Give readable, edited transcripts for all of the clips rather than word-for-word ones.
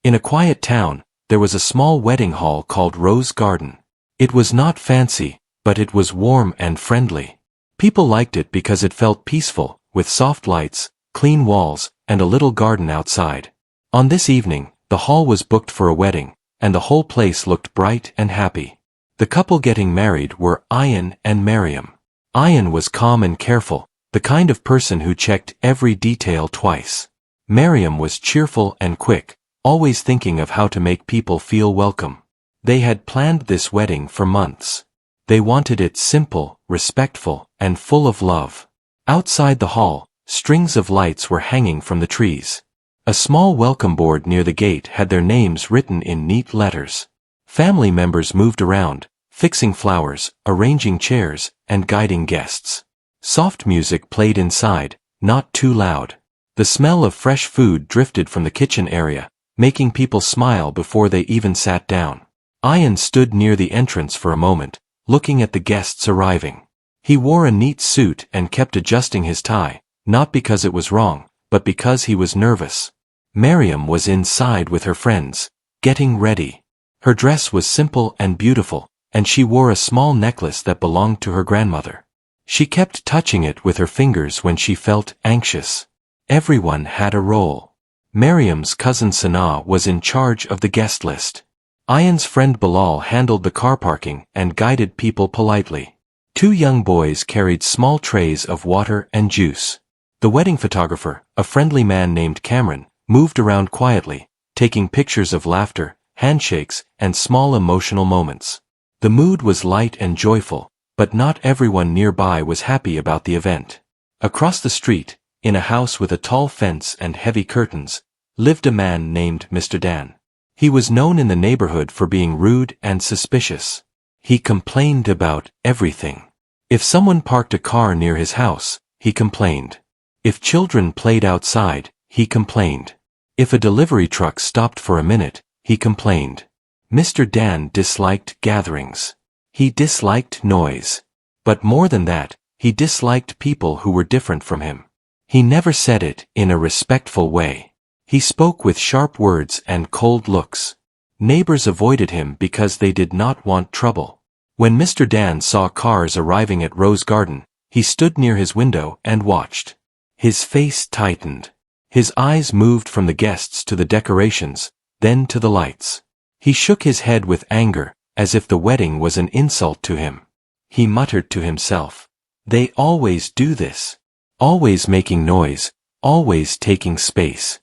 In a quiet town, there was a small wedding hall called Rose Garden. It was not fancy, but it was warm and friendly. People liked it because it felt peaceful, with soft lights, clean walls, and a little garden outside. On this evening, the hall was booked for a wedding, and the whole place looked bright and happy. The couple getting married were Ian and Miriam. Ian was calm and careful, the kind of person who checked every detail twice. Miriam was cheerful and quick, always thinking of how to make people feel welcome. They had planned this wedding for months. They wanted it simple, respectful, and full of love. Outside the hall, strings of lights were hanging from the trees. A small welcome board near the gate had their names written in neat letters. Family members moved around, fixing flowers, arranging chairs, and guiding guests. Soft music played inside, not too loud. The smell of fresh food drifted from the kitchen area, making people smile before they even sat down. Ian stood near the entrance for a moment, looking at the guests arriving. He wore a neat suit and kept adjusting his tie, not because it was wrong, but because he was nervous. Miriam was inside with her friends, getting ready. Her dress was simple and beautiful, and she wore a small necklace that belonged to her grandmother. She kept touching it with her fingers when she felt anxious. Everyone had a role. Miriam's cousin Sana was in charge of the guest list. Ian's friend Bilal handled the car parking and guided people politely. Two young boys carried small trays of water and juice. The wedding photographer, a friendly man named Cameron, moved around quietly, taking pictures of laughter, handshakes, and small emotional moments. The mood was light and joyful, but not everyone nearby was happy about the event. Across the street, in a house with a tall fence and heavy curtains, lived a man named Mr. Dan. He was known in the neighborhood for being rude and suspicious. He complained about everything. If someone parked a car near his house, he complained. If children played outside, he complained. If a delivery truck stopped for a minute, he complained. Mr. Dan disliked gatherings. He disliked noise. But more than that, he disliked people who were different from him. He never said it in a respectful way. He spoke with sharp words and cold looks. Neighbors avoided him because they did not want trouble. When Mr. Dan saw cars arriving at Rose Garden, he stood near his window and watched. His face tightened. His eyes moved from the guests to the decorations, then to the lights. He shook his head with anger, as if the wedding was an insult to him. He muttered to himself, "They always do this. Always making noise, always taking space."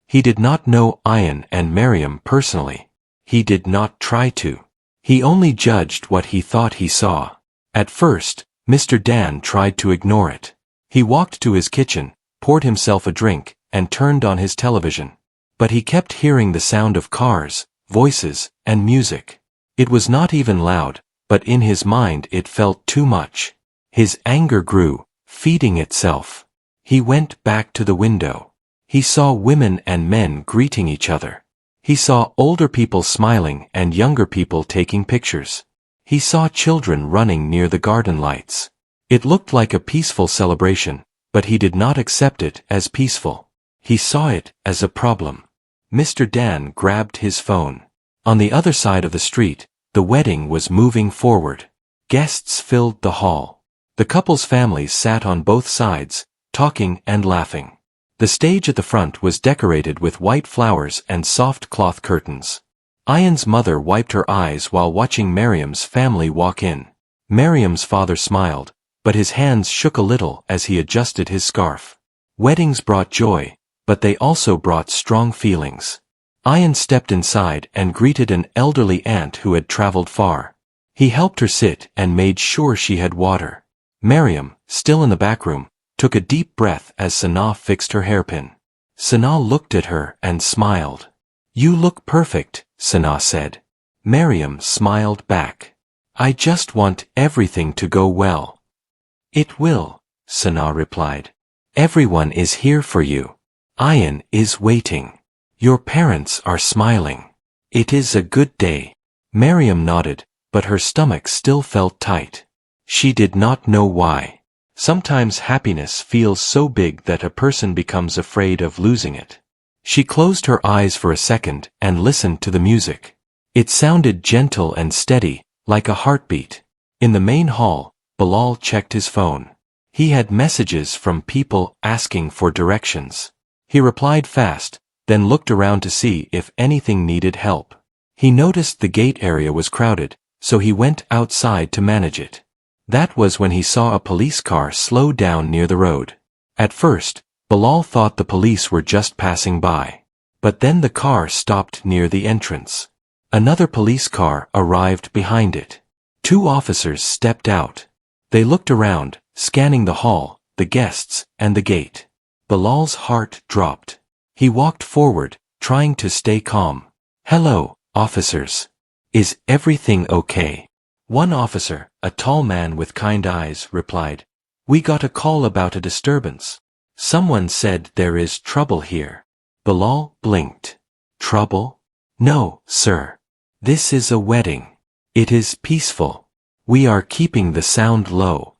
He did not know Ian and Miriam personally. He did not try to. He only judged what he thought he saw. At first, Mr. Dan tried to ignore it. He walked to his kitchen, poured himself a drink, and turned on his television. But he kept hearing the sound of cars, voices, and music. It was not even loud, but in his mind it felt too much. His anger grew, feeding itself. He went back to the window. He saw women and men greeting each other. He saw older people smiling and younger people taking pictures. He saw children running near the garden lights. It looked like a peaceful celebration, but he did not accept it as peaceful. He saw it as a problem. Mr. Dan grabbed his phone. On the other side of the street, the wedding was moving forward. Guests filled the hall. The couple's families sat on both sides, talking and laughing. The stage at the front was decorated with white flowers and soft cloth curtains. Ian's mother wiped her eyes while watching Miriam's family walk in. Miriam's father smiled, but his hands shook a little as he adjusted his scarf. Weddings brought joy, but they also brought strong feelings. Ian stepped inside and greeted an elderly aunt who had traveled far. He helped her sit and made sure she had water. Miriam, still in the back room, took a deep breath as Sana fixed her hairpin. Sana looked at her and smiled. "You look perfect," Sana said. Miriam smiled back. "I just want everything to go well." "It will," Sana replied. "Everyone is here for you. Ian is waiting. Your parents are smiling. It is a good day." Miriam nodded, but her stomach still felt tight. She did not know why. Sometimes happiness feels so big that a person becomes afraid of losing it. She closed her eyes for a second and listened to the music. It sounded gentle and steady, like a heartbeat. In the main hall, Bilal checked his phone. He had messages from people asking for directions. He replied fast, then looked around to see if anything needed help. He noticed the gate area was crowded, so he went outside to manage it. That was when he saw a police car slow down near the road. At first, Bilal thought the police were just passing by. But then the car stopped near the entrance. Another police car arrived behind it. 2 officers stepped out. They looked around, scanning the hall, the guests, and the gate. Bilal's heart dropped. He walked forward, trying to stay calm. "Hello, officers. Is everything okay?" One officer, a tall man with kind eyes, replied, "We got a call about a disturbance. Someone said there is trouble here." Bilal blinked. "Trouble? No, sir. This is a wedding. It is peaceful. We are keeping the sound low."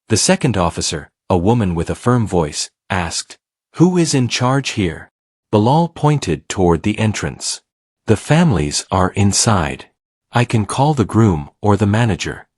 The second officer, a woman with a firm voice, asked, "Who is in charge here?" Bilal pointed toward the entrance. "The families are inside. I can call the groom or the manager."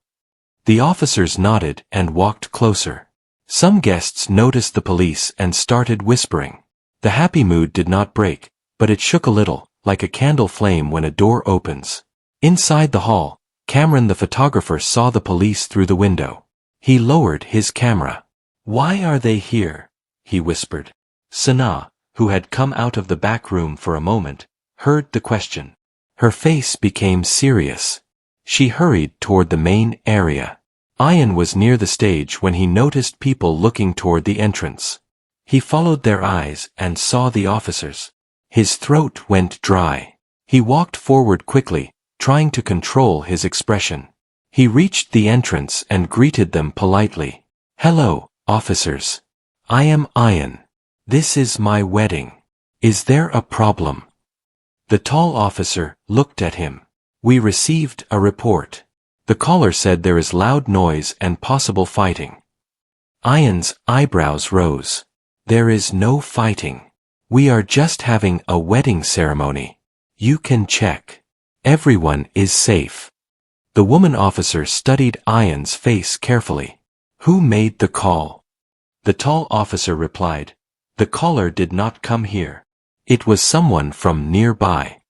The officers nodded and walked closer. Some guests noticed the police and started whispering. The happy mood did not break, but it shook a little, like a candle flame when a door opens. Inside the hall, Cameron the photographer saw the police through the window. He lowered his camera. "Why are they here?" he whispered. Sanaa, who had come out of the back room for a moment, heard the question. Her face became serious. She hurried toward the main area. Ayan was near the stage when he noticed people looking toward the entrance. He followed their eyes and saw the officers. His throat went dry. He walked forward quickly, trying to control his expression. He reached the entrance and greeted them politely. "Hello, officers. I am Ayan. This is my wedding. Is there a problem?" The tall officer looked at him. "We received a report. The caller said there is loud noise and possible fighting." Ayan's eyebrows rose. "There is no fighting. We are just having a wedding ceremony. You can check. Everyone is safe." The woman officer studied Ayan's face carefully. "Who made the call?" The tall officer replied, "The caller did not come here. It was someone from nearby."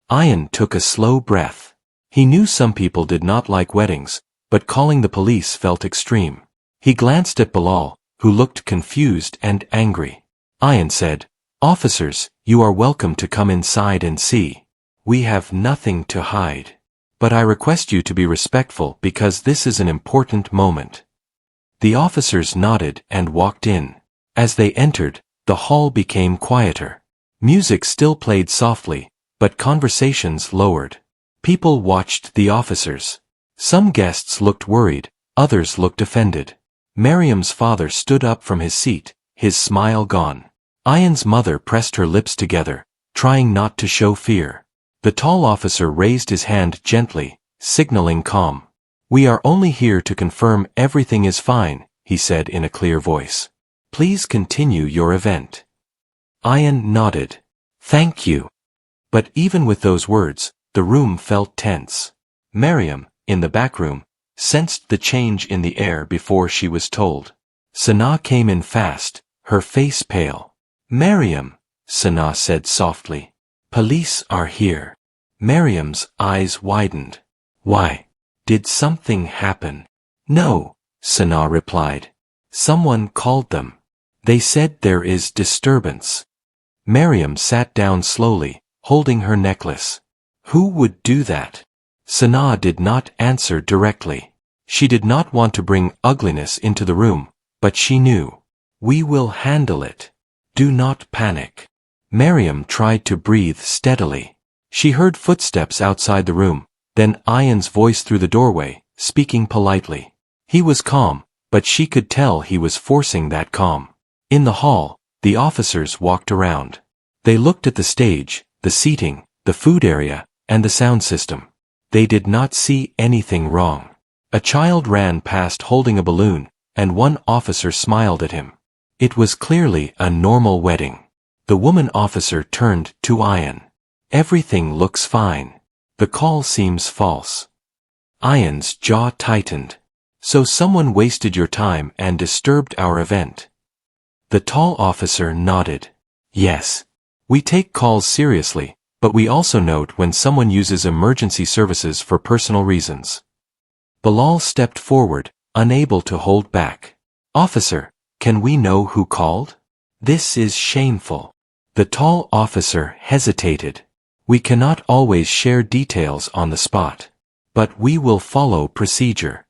Ayan took a slow breath. He knew some people did not like weddings, but calling the police felt extreme. He glanced at Bilal, who looked confused and angry. Ayan said, "Officers, you are welcome to come inside and see. We have nothing to hide. But I request you to be respectful because this is an important moment." The officers nodded and walked in. As they entered, the hall became quieter. Music still played softly, but conversations lowered. People watched the officers. Some guests looked worried, others looked offended. Miriam's father stood up from his seat, his smile gone. Ayan's mother pressed her lips together, trying not to show fear. The tall officer raised his hand gently, signaling calm. "We are only here to confirm everything is fine," he said in a clear voice. "Please continue your event." Ayan nodded. "Thank you." But even with those words, the room felt tense. Miriam, in the back room, sensed the change in the air before she was told. Sanaa came in fast, her face pale. "Miriam," Sanaa said softly. "Police are here." Miriam's eyes widened. "Why? Did something happen?" "No," Sanaa replied. "Someone called them. They said there is disturbance." Miriam sat down slowly, holding her necklace. "Who would do that?" Sanaa did not answer directly. She did not want to bring ugliness into the room, but she knew. "We will handle it. Do not panic." Miriam tried to breathe steadily. She heard footsteps outside the room, then Ayan's voice through the doorway, speaking politely. He was calm, but she could tell he was forcing that calm. In the hall, the officers walked around. They looked at the stage, the seating, the food area, and the sound system. They did not see anything wrong. A child ran past holding a balloon, and one officer smiled at him. It was clearly a normal wedding. The woman officer turned to Ayan. Everything looks fine. The call seems false. Ayan's jaw tightened. So someone wasted your time and disturbed our event. The tall officer nodded. Yes. We take calls seriously, but we also note when someone uses emergency services for personal reasons. Bilal stepped forward, unable to hold back. Officer, can we know who called? This is shameful. The tall officer hesitated. We cannot always share details on the spot. But we will follow procedure.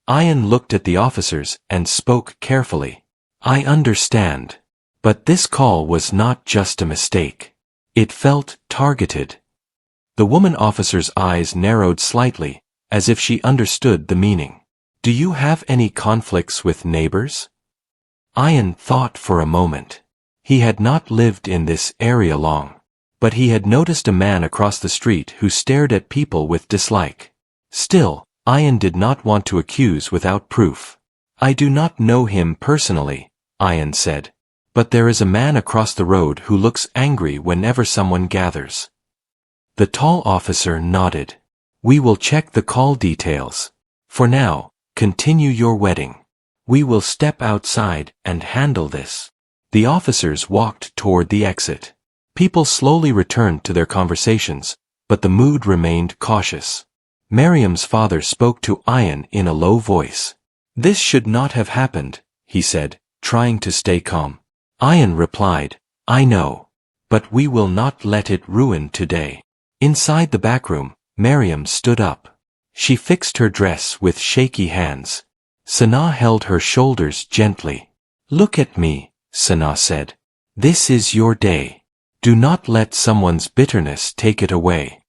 Ayan looked at the officers and spoke carefully. I understand. But this call was not just a mistake. It felt targeted. The woman officer's eyes narrowed slightly, as if she understood the meaning. Do you have any conflicts with neighbors? Ayan thought for a moment. He had not lived in this area long. But he had noticed a man across the street who stared at people with dislike. Still, Ayan did not want to accuse without proof. I do not know him personally, Ayan said. But there is a man across the road who looks angry whenever someone gathers. The tall officer nodded. We will check the call details. For now, continue your wedding. We will step outside and handle this. The officers walked toward the exit. People slowly returned to their conversations, but the mood remained cautious. Miriam's father spoke to Ayan in a low voice. This should not have happened, he said, trying to stay calm. Ayan replied, I know. But we will not let it ruin today. Inside the back room, Miriam stood up. She fixed her dress with shaky hands. Sana held her shoulders gently. Look at me, Sana said. This is your day. Do not let someone's bitterness take it away.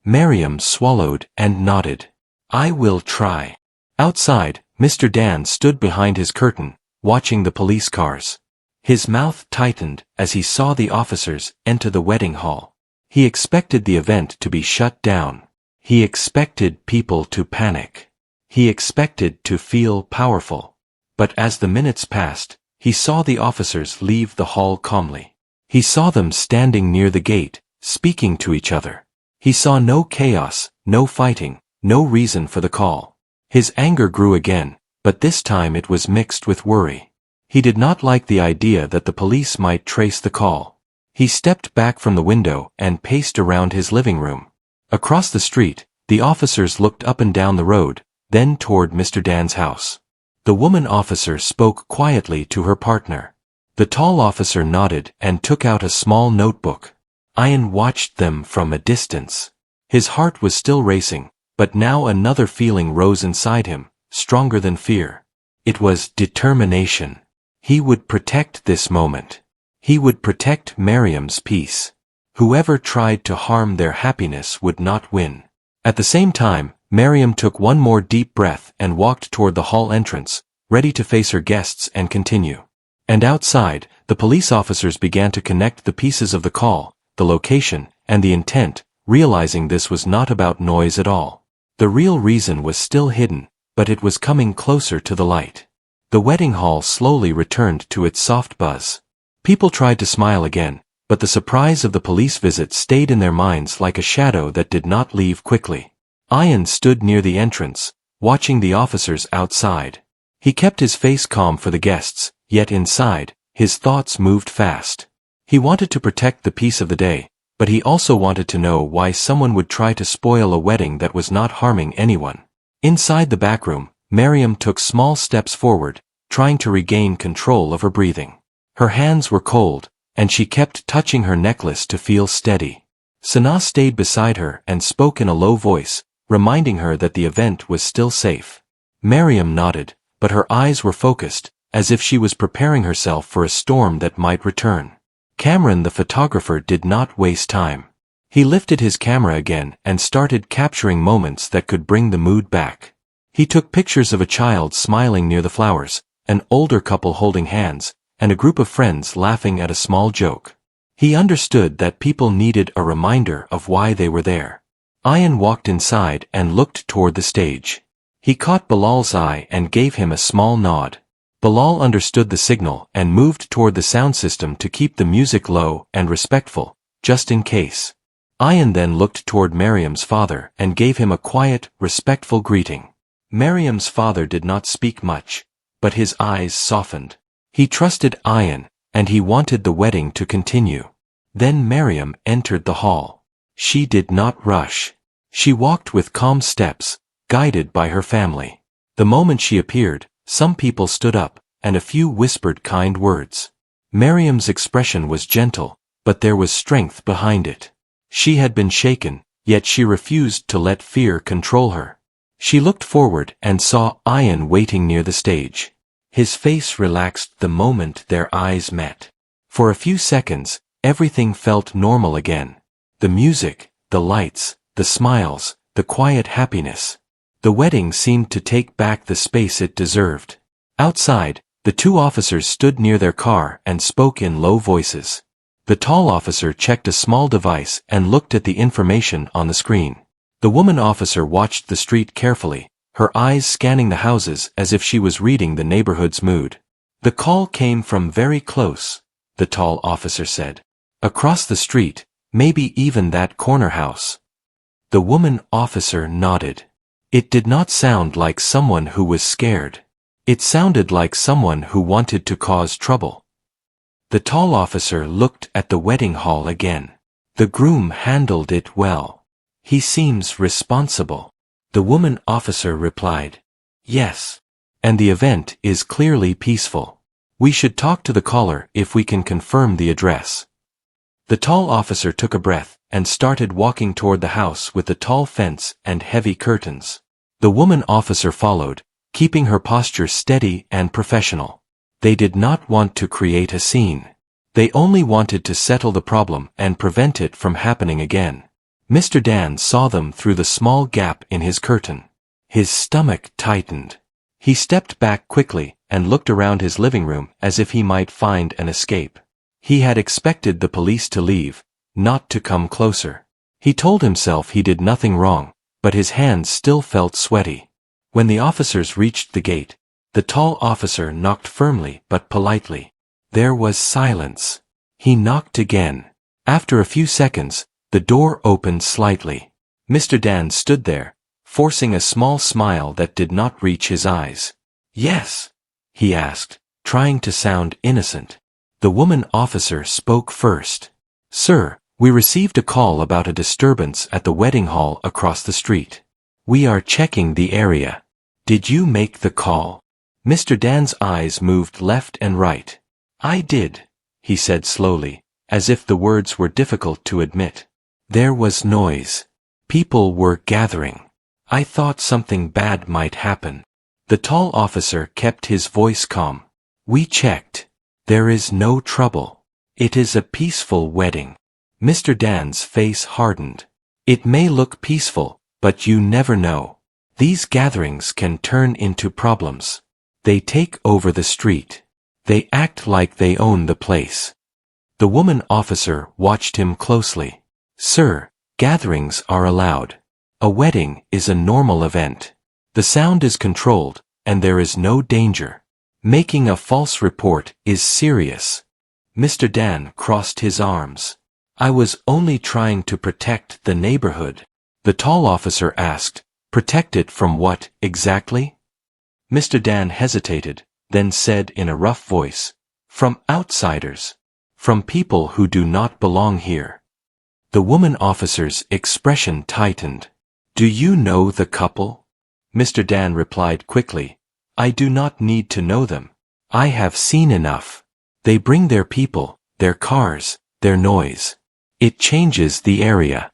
Miriam swallowed and nodded. I will try. Outside, Mr. Dan stood behind his curtain, watching the police cars. His mouth tightened as he saw the officers enter the wedding hall. He expected the event to be shut down. He expected people to panic. He expected to feel powerful. But as the minutes passed, he saw the officers leave the hall calmly. He saw them standing near the gate, speaking to each other. He saw no chaos, no fighting, no reason for the call. His anger grew again, but this time it was mixed with worry. He did not like the idea that the police might trace the call. He stepped back from the window and paced around his living room. Across the street, the officers looked up and down the road, then toward Mr. Dan's house. The woman officer spoke quietly to her partner. The tall officer nodded and took out a small notebook. Ayan watched them from a distance. His heart was still racing, but now another feeling rose inside him, stronger than fear. It was determination. He would protect this moment. He would protect Miriam's peace. Whoever tried to harm their happiness would not win. At the same time, Miriam took one more deep breath and walked toward the hall entrance, ready to face her guests and continue. And outside, the police officers began to connect the pieces of the call, the location, and the intent, realizing this was not about noise at all. The real reason was still hidden, but it was coming closer to the light. The wedding hall slowly returned to its soft buzz. People tried to smile again, but the surprise of the police visit stayed in their minds like a shadow that did not leave quickly. Ayan stood near the entrance, watching the officers outside. He kept his face calm for the guests, yet inside, his thoughts moved fast. He wanted to protect the peace of the day, but he also wanted to know why someone would try to spoil a wedding that was not harming anyone. Inside the back room, Miriam took small steps forward, trying to regain control of her breathing. Her hands were cold, and she kept touching her necklace to feel steady. Sana stayed beside her and spoke in a low voice, reminding her that the event was still safe. Miriam nodded, but her eyes were focused, as if she was preparing herself for a storm that might return. Cameron the photographer did not waste time. He lifted his camera again and started capturing moments that could bring the mood back. He took pictures of a child smiling near the flowers, an older couple holding hands, and a group of friends laughing at a small joke. He understood that people needed a reminder of why they were there. Ayan walked inside and looked toward the stage. He caught Bilal's eye and gave him a small nod. Bilal understood the signal and moved toward the sound system to keep the music low and respectful, just in case. Ayan then looked toward Miriam's father and gave him a quiet, respectful greeting. Miriam's father did not speak much, but his eyes softened. He trusted Ayan, and he wanted the wedding to continue. Then Miriam entered the hall. She did not rush. She walked with calm steps, guided by her family. The moment she appeared, some people stood up, and a few whispered kind words. Miriam's expression was gentle, but there was strength behind it. She had been shaken, yet she refused to let fear control her. She looked forward and saw Ayan waiting near the stage. His face relaxed the moment their eyes met. For a few seconds, everything felt normal again. The music, the lights, the smiles, the quiet happiness. The wedding seemed to take back the space it deserved. Outside, the two officers stood near their car and spoke in low voices. The tall officer checked a small device and looked at the information on the screen. The woman officer watched the street carefully, her eyes scanning the houses as if she was reading the neighborhood's mood. The call came from very close, the tall officer said. Across the street, maybe even that corner house. The woman officer nodded. It did not sound like someone who was scared. It sounded like someone who wanted to cause trouble. The tall officer looked at the wedding hall again. The groom handled it well. He seems responsible. The woman officer replied, yes. And the event is clearly peaceful. We should talk to the caller if we can confirm the address. The tall officer took a breath and started walking toward the house with the tall fence and heavy curtains. The woman officer followed, keeping her posture steady and professional. They did not want to create a scene. They only wanted to settle the problem and prevent it from happening again. Mr. Dan saw them through the small gap in his curtain. His stomach tightened. He stepped back quickly and looked around his living room as if he might find an escape. He had expected the police to leave, not to come closer. He told himself he did nothing wrong, but his hands still felt sweaty. When the officers reached the gate, the tall officer knocked firmly but politely. There was silence. He knocked again. After a few seconds, the door opened slightly. Mr. Dan stood there, forcing a small smile that did not reach his eyes. Yes? He asked, trying to sound innocent. The woman officer spoke first. Sir, we received a call about a disturbance at the wedding hall across the street. We are checking the area. Did you make the call? Mr. Dan's eyes moved left and right. I did, he said slowly, as if the words were difficult to admit. There was noise. People were gathering. I thought something bad might happen. The tall officer kept his voice calm. We checked. There is no trouble. It is a peaceful wedding. Mr. Dan's face hardened. It may look peaceful, but you never know. These gatherings can turn into problems. They take over the street. They act like they own the place. The woman officer watched him closely. Sir, gatherings are allowed. A wedding is a normal event. The sound is controlled, and there is no danger. Making a false report is serious. Mr. Dan crossed his arms. I was only trying to protect the neighborhood. The tall officer asked, protect it from what, exactly? Mr. Dan hesitated, then said in a rough voice, from outsiders. From people who do not belong here. The woman officer's expression tightened. Do you know the couple? Mr. Dan replied quickly, I do not need to know them. I have seen enough. They bring their people, their cars, their noise. It changes the area.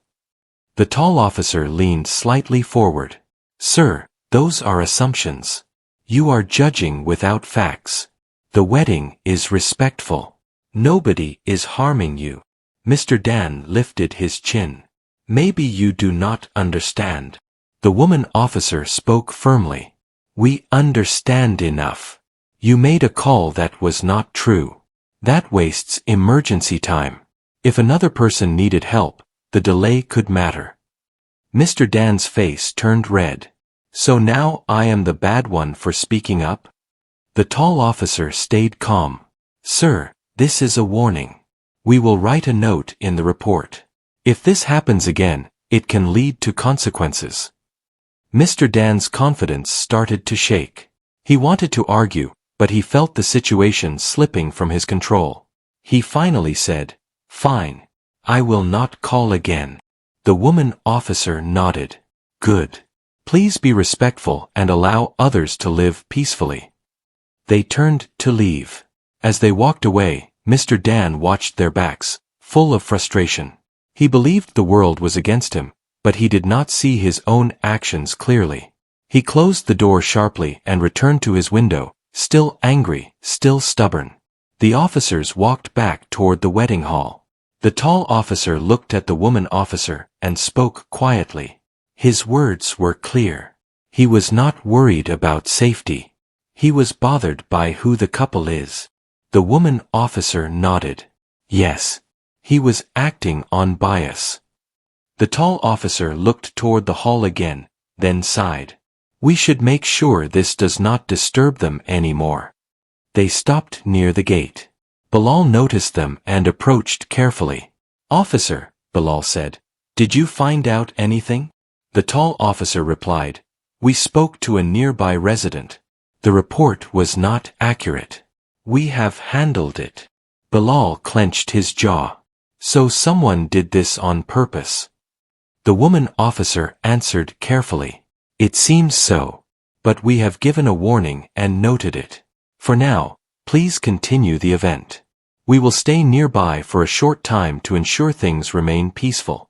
The tall officer leaned slightly forward. Sir, those are assumptions. You are judging without facts. The wedding is respectful. Nobody is harming you. Mr. Dan lifted his chin. Maybe you do not understand. The woman officer spoke firmly. We understand enough. You made a call that was not true. That wastes emergency time. If another person needed help, the delay could matter. Mr. Dan's face turned red. So now I am the bad one for speaking up? The tall officer stayed calm. "Sir, this is a warning. We will write a note in the report. If this happens again, it can lead to consequences." Mr. Dan's confidence started to shake. He wanted to argue, but he felt the situation slipping from his control. He finally said, "Fine. I will not call again." The woman officer nodded. "Good. Please be respectful and allow others to live peacefully." They turned to leave. As they walked away, Mr. Dan watched their backs, full of frustration. He believed the world was against him, but he did not see his own actions clearly. He closed the door sharply and returned to his window, still angry, still stubborn. The officers walked back toward the wedding hall. The tall officer looked at the woman officer and spoke quietly. His words were clear. He was not worried about safety. He was bothered by who the couple is. The woman officer nodded. Yes. He was acting on bias. The tall officer looked toward the hall again, then sighed. "We should make sure this does not disturb them anymore." They stopped near the gate. Bilal noticed them and approached carefully. "Officer," Bilal said, "did you find out anything?" The tall officer replied, "We spoke to a nearby resident. The report was not accurate. We have handled it." Bilal clenched his jaw. "So someone did this on purpose?" The woman officer answered carefully. "It seems so. But we have given a warning and noted it. For now, please continue the event. We will stay nearby for a short time to ensure things remain peaceful."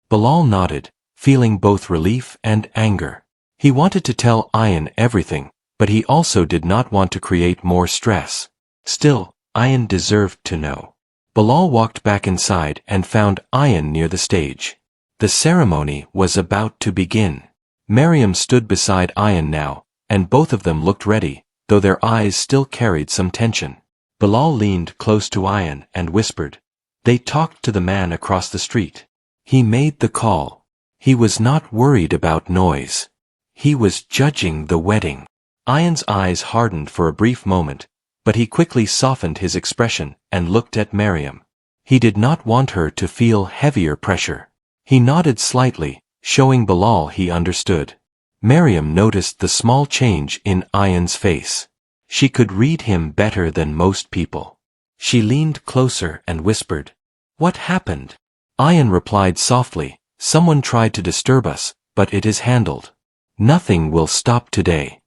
Bilal nodded, feeling both relief and anger. He wanted to tell Ayan everything, but he also did not want to create more stress. Still, Ayan deserved to know. Bilal walked back inside and found Ayan near the stage. The ceremony was about to begin. Miriam stood beside Ayan now, and both of them looked ready, though their eyes still carried some tension. Bilal leaned close to Ayan and whispered. They talked to the man across the street. He made the call. He was not worried about noise. He was judging the wedding. Ayan's eyes hardened for a brief moment, but he quickly softened his expression and looked at Miriam. He did not want her to feel heavier pressure. He nodded slightly, showing Bilal he understood. Miriam noticed the small change in Ayan's face. She could read him better than most people. She leaned closer and whispered, "What happened?" Ayan replied softly, "Someone tried to disturb us, but it is handled. Nothing will stop today."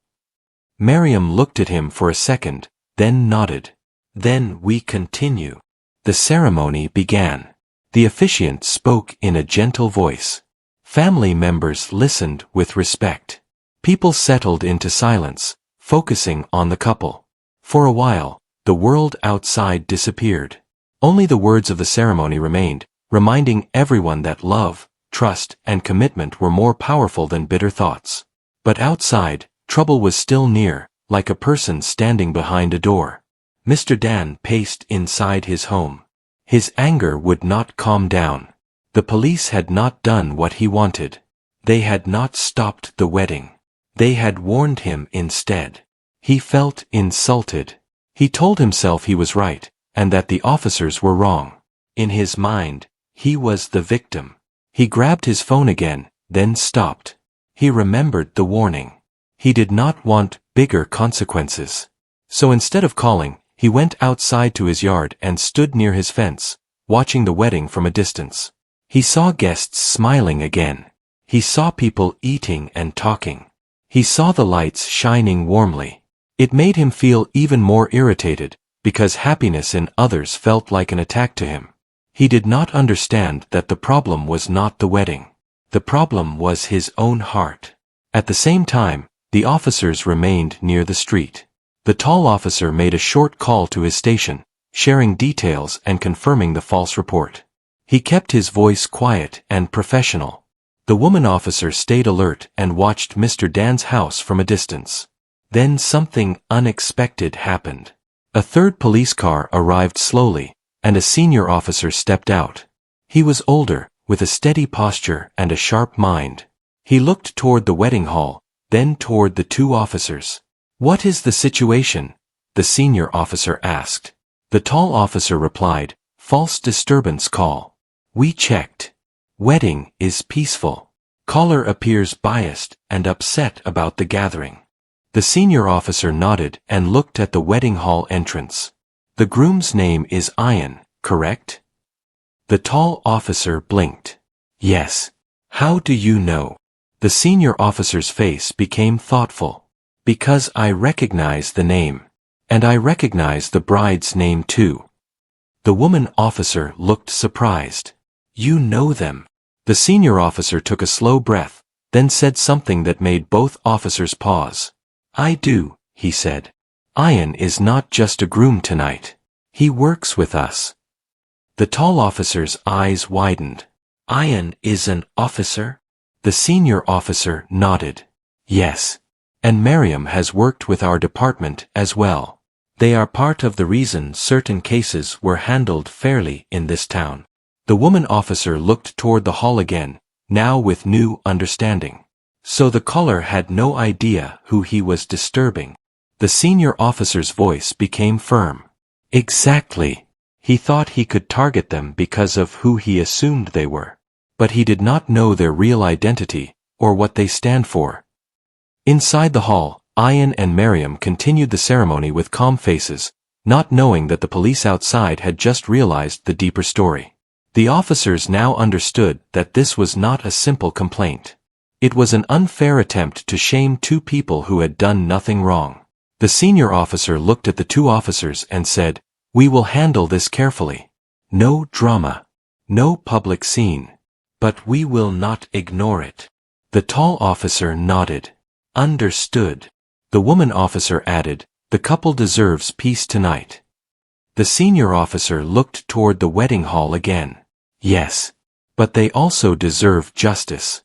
Miriam looked at him for a second, then nodded. "Then we continue." The ceremony began. The officiant spoke in a gentle voice. Family members listened with respect. People settled into silence, focusing on the couple. For a while, the world outside disappeared. Only the words of the ceremony remained, reminding everyone that love, trust, and commitment were more powerful than bitter thoughts. But outside, trouble was still near, like a person standing behind a door. Mr. Dan paced inside his home. His anger would not calm down. The police had not done what he wanted. They had not stopped the wedding. They had warned him instead. He felt insulted. He told himself he was right, and that the officers were wrong. In his mind, he was the victim. He grabbed his phone again, then stopped. He remembered the warning. He did not want bigger consequences. So instead of calling, he went outside to his yard and stood near his fence, watching the wedding from a distance. He saw guests smiling again. He saw people eating and talking. He saw the lights shining warmly. It made him feel even more irritated, because happiness in others felt like an attack to him. He did not understand that the problem was not the wedding. The problem was his own heart. At the same time, the officers remained near the street. The tall officer made a short call to his station, sharing details and confirming the false report. He kept his voice quiet and professional. The woman officer stayed alert and watched Mr. Dan's house from a distance. Then something unexpected happened. A third police car arrived slowly, and a senior officer stepped out. He was older, with a steady posture and a sharp mind. He looked toward the wedding hall, then toward the two officers. "What is the situation?" the senior officer asked. The tall officer replied, "False disturbance call. We checked. Wedding is peaceful. Caller appears biased and upset about the gathering." The senior officer nodded and looked at the wedding hall entrance. "The groom's name is Ian, correct?" The tall officer blinked. "Yes. How do you know?" The senior officer's face became thoughtful. "Because I recognize the name. And I recognize the bride's name too." The woman officer looked surprised. "You know them?" The senior officer took a slow breath, then said something that made both officers pause. "I do," he said. "Ian is not just a groom tonight. He works with us." The tall officer's eyes widened. "Ian is an officer?" The senior officer nodded. "Yes. And Miriam has worked with our department as well. They are part of the reason certain cases were handled fairly in this town." The woman officer looked toward the hall again, now with new understanding. So the caller had no idea who he was disturbing. The senior officer's voice became firm. "Exactly. He thought he could target them because of who he assumed they were. But he did not know their real identity, or what they stand for." Inside the hall, Ian and Miriam continued the ceremony with calm faces, not knowing that the police outside had just realized the deeper story. The officers now understood that this was not a simple complaint. It was an unfair attempt to shame two people who had done nothing wrong. The senior officer looked at the two officers and said, "We will handle this carefully. No drama. No public scene. But we will not ignore it." The tall officer nodded. "Understood." The woman officer added, "The couple deserves peace tonight." The senior officer looked toward the wedding hall again. "Yes. But they also deserve justice."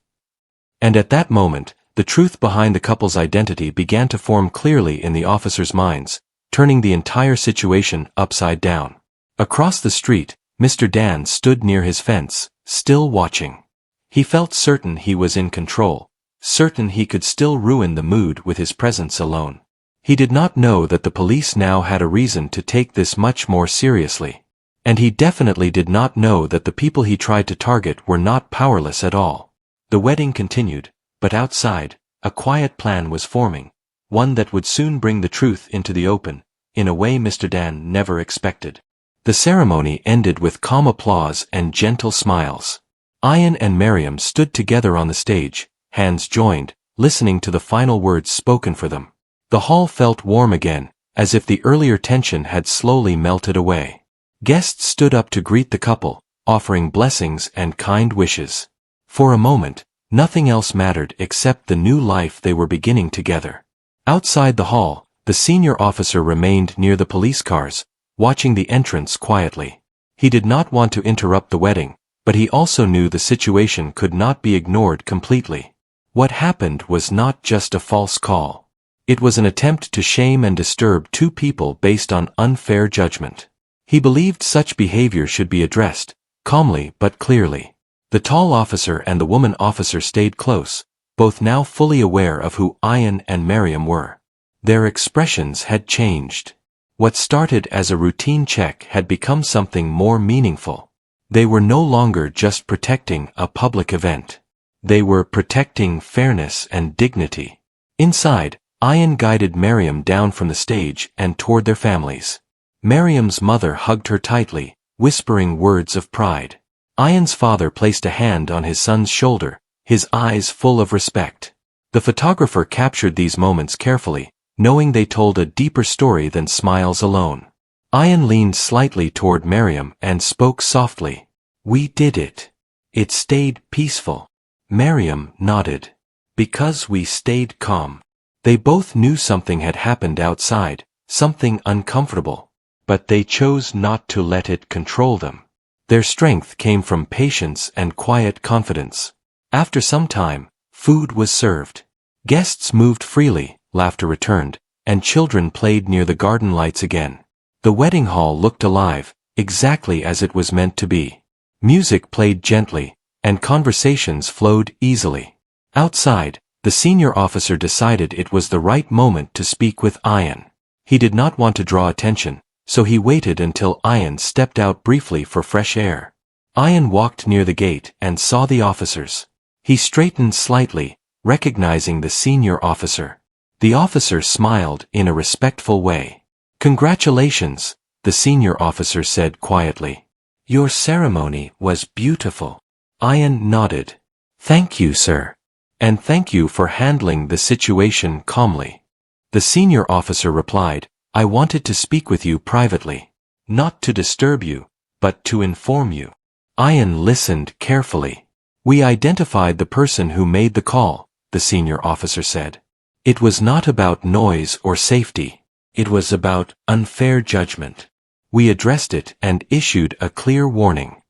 And at that moment, the truth behind the couple's identity began to form clearly in the officers' minds, turning the entire situation upside down. Across the street, Mr. Dan stood near his fence, still watching. He felt certain he was in control, certain he could still ruin the mood with his presence alone. He did not know that the police now had a reason to take this much more seriously. And he definitely did not know that the people he tried to target were not powerless at all. The wedding continued, but outside, a quiet plan was forming, one that would soon bring the truth into the open, in a way Mr. Dan never expected. The ceremony ended with calm applause and gentle smiles. Ian and Miriam stood together on the stage, hands joined, listening to the final words spoken for them. The hall felt warm again, as if the earlier tension had slowly melted away. Guests stood up to greet the couple, offering blessings and kind wishes. For a moment, nothing else mattered except the new life they were beginning together. Outside the hall, the senior officer remained near the police cars, watching the entrance quietly. He did not want to interrupt the wedding, but he also knew the situation could not be ignored completely. What happened was not just a false call. It was an attempt to shame and disturb two people based on unfair judgment. He believed such behavior should be addressed, calmly but clearly. The tall officer and the woman officer stayed close, both now fully aware of who Ian and Miriam were. Their expressions had changed. What started as a routine check had become something more meaningful. They were no longer just protecting a public event. They were protecting fairness and dignity. Inside, Ian guided Miriam down from the stage and toward their families. Miriam's mother hugged her tightly, whispering words of pride. Ian's father placed a hand on his son's shoulder, his eyes full of respect. The photographer captured these moments carefully, knowing they told a deeper story than smiles alone. Ian leaned slightly toward Miriam and spoke softly. "We did it. It stayed peaceful." Miriam nodded. "Because we stayed calm." They both knew something had happened outside, something uncomfortable. But they chose not to let it control them. Their strength came from patience and quiet confidence. After some time, food was served. Guests moved freely, laughter returned, and children played near the garden lights again. The wedding hall looked alive, exactly as it was meant to be. Music played gently, and conversations flowed easily. Outside, the The senior officer decided it was the right moment to speak with Ian. He did not want to draw attention, so he waited until Ian stepped out briefly for fresh air. Ian walked near the gate and saw the officers. He straightened slightly, recognizing the senior officer. The officer smiled in a respectful way. "Congratulations," the senior officer said quietly. "Your ceremony was beautiful." Ian nodded. "Thank you, sir. And thank you for handling the situation calmly." The senior officer replied, "I wanted to speak with you privately. Not to disturb you, but to inform you." Ian listened carefully. "We identified the person who made the call," the senior officer said. "It was not about noise or safety. It was about unfair judgment. We addressed it and issued a clear warning."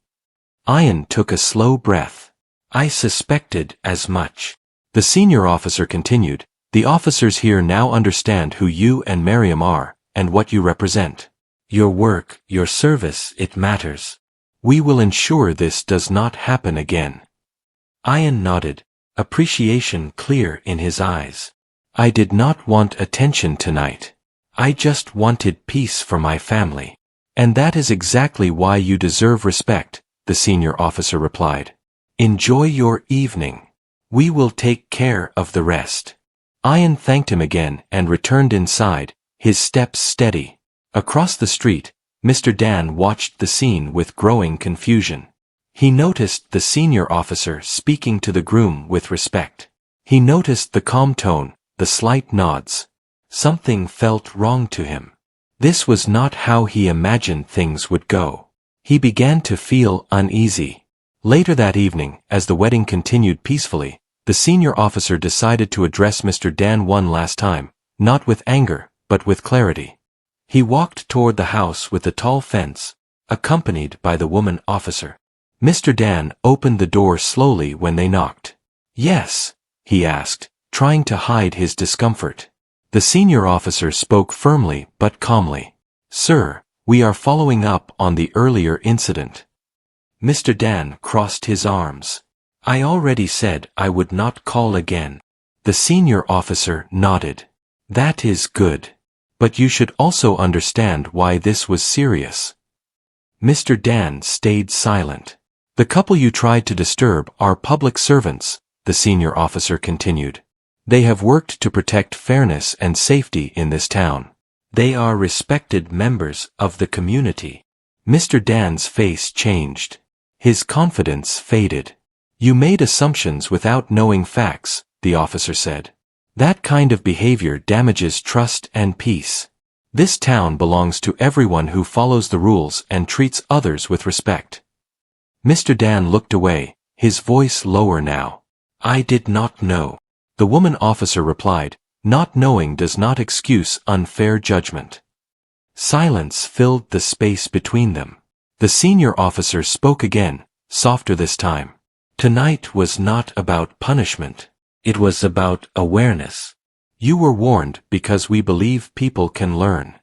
Ian took a slow breath. "I suspected as much." The senior officer continued, "The officers here now understand who you and Miriam are, and what you represent. Your work, your service, it matters. We will ensure this does not happen again." Ian nodded, appreciation clear in his eyes. "I did not want attention tonight. I just wanted peace for my family. And that is exactly why you deserve respect," the senior officer replied. "Enjoy your evening. We will take care of the rest." Ian thanked him again and returned inside, his steps steady. Across the street, Mr. Dan watched the scene with growing confusion. He noticed the senior officer speaking to the groom with respect. He noticed the calm tone, the slight nods. Something felt wrong to him. This was not how he imagined things would go. He began to feel uneasy. Later that evening, as the wedding continued peacefully, the senior officer decided to address Mr. Dan one last time, not with anger, but with clarity. He walked toward the house with the tall fence, accompanied by the woman officer. Mr. Dan opened the door slowly when they knocked. "Yes?" he asked, trying to hide his discomfort. The senior officer spoke firmly but calmly. "Sir, we are following up on the earlier incident." Mr. Dan crossed his arms. "I already said I would not call again." The senior officer nodded. "That is good. But you should also understand why this was serious." Mr. Dan stayed silent. "The couple you tried to disturb are public servants," the senior officer continued. "They have worked to protect fairness and safety in this town. They are respected members of the community." Mr. Dan's face changed. His confidence faded. "You made assumptions without knowing facts," the officer said. "That kind of behavior damages trust and peace. This town belongs to everyone who follows the rules and treats others with respect." Mr. Dan looked away, his voice lower now. "I did not know." The woman officer replied, "Not knowing does not excuse unfair judgment." Silence filled the space between them. The senior officer spoke again, softer this time. "Tonight was not about punishment. It was about awareness. You were warned because we believe people can learn."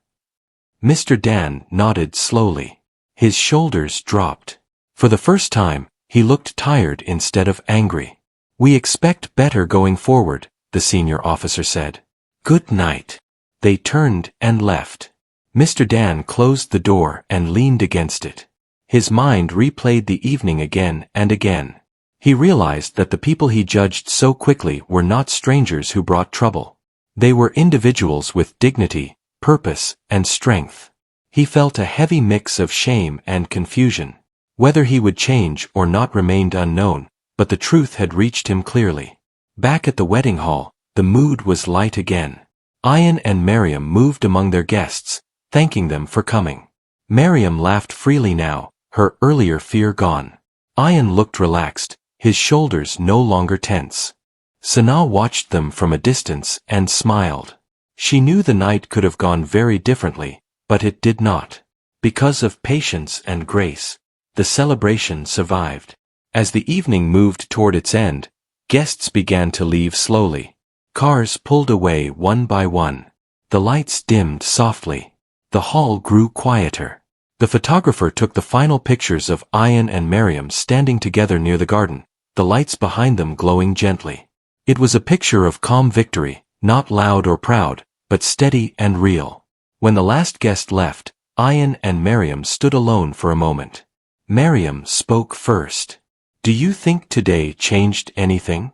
Mr. Dan nodded slowly. His shoulders dropped. For the first time, he looked tired instead of angry. "We expect better going forward," the senior officer said. "Good night." They turned and left. Mr. Dan closed the door and leaned against it. His mind replayed the evening again and again. He realized that the people he judged so quickly were not strangers who brought trouble. They were individuals with dignity, purpose, and strength. He felt a heavy mix of shame and confusion. Whether he would change or not remained unknown, but the truth had reached him clearly. Back at the wedding hall, the mood was light again. Ian and Miriam moved among their guests, thanking them for coming. Miriam laughed freely now, her earlier fear gone. Ian looked relaxed, his shoulders no longer tense. Sanaa watched them from a distance and smiled. She knew the night could have gone very differently, but it did not. Because of patience and grace, the celebration survived. As the evening moved toward its end, guests began to leave slowly. Cars pulled away one by one. The lights dimmed softly. The hall grew quieter. The photographer took the final pictures of Ian and Miriam standing together near the garden, the lights behind them glowing gently. It was a picture of calm victory, not loud or proud, but steady and real. When the last guest left, Ian and Miriam stood alone for a moment. Miriam spoke first. "Do you think today changed anything?"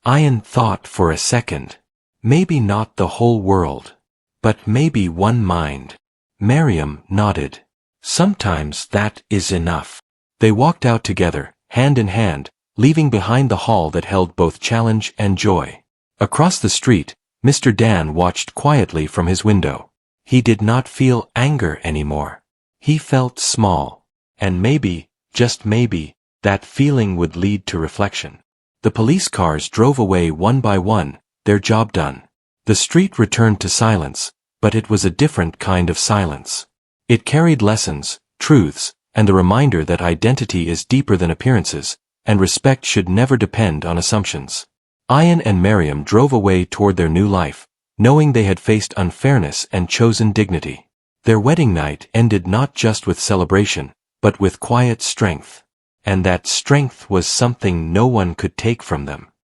Ian thought for a second. "Maybe not the whole world. But maybe one mind." Miriam nodded. "Sometimes that is enough." They walked out together, hand in hand, leaving behind the hall that held both challenge and joy. Across the street, Mr. Dan watched quietly from his window. He did not feel anger anymore. He felt small. And maybe, just maybe, that feeling would lead to reflection. The police cars drove away one by one, their job done. The street returned to silence, but it was a different kind of silence. It carried lessons, truths, and the reminder that identity is deeper than appearances, and respect should never depend on assumptions. Ian and Miriam drove away toward their new life, knowing they had faced unfairness and chosen dignity. Their wedding night ended not just with celebration, but with quiet strength. And that strength was something no one could take from them.